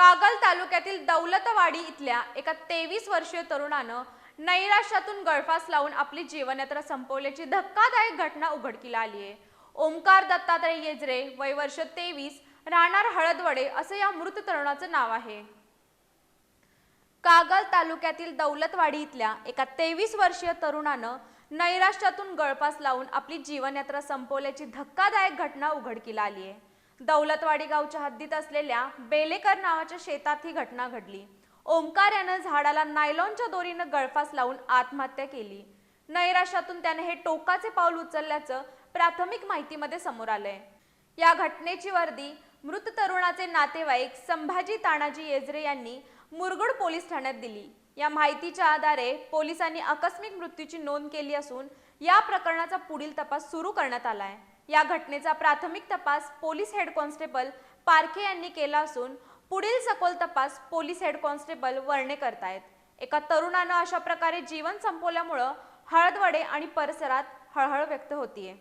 कागल तालुक्यातील दौलतवाडी इथल्या एका 23 वर्षीय तरुणानं नैराश्यातून गळफास लावून आपली जीवनयात्रा संपवल्याची धक्कादायक घटना उघडकीला आली आहे। ओमकार दत्तात्रय येजरे, वय वर्ष 23, राहणार हळदवडे असं या मृत तरुणाचं नाव आहे। कागल तालुक्यातील दौलतवाडी इथल्या एका 23 वर्षीय तरुणानं नैराश्यातून गळफास लावून आपली जीवनयात्रा संपवल्याची धक्कादायक घटना उघडकीला आली आहे। दौलतवाडी गावच्या हद्दीत असलेल्या बेलेकर नावाच्या शेतात ही घटना घडली। ओमकार यानं झाडाला नायलॉनच्या दोरीनं गळफास लावून आत्महत्या केली। नैराश्यातून त्याने हे टोकाचे पाऊल उचलल्याचं प्राथमिक माहितीमध्ये समोर आलंय। या घटनेची वर्दी मृत तरुणाचे नातेवाईक संभाजी तानाजी येजरे यांनी मुरगुड पोलीस ठाण्यात दिली। या माहितीच्या आधारे पोलिसांनी आकस्मिक मृत्यूची नोंद केली असून या प्रकरणाचा पुढील तपास सुरू करण्यात आला आहे। या घटनेचा प्राथमिक तपास पोलीस हेड कॉन्स्टेबल पारखे यांनी केला असून पुढील सखोल तपास पोलीस हेड कॉन्स्टेबल वर्णे करतायत। एका तरुणानं अशा प्रकारे जीवन संपवल्यामुळे हळदवडे आणि परिसरात हळहळ व्यक्त होतीये।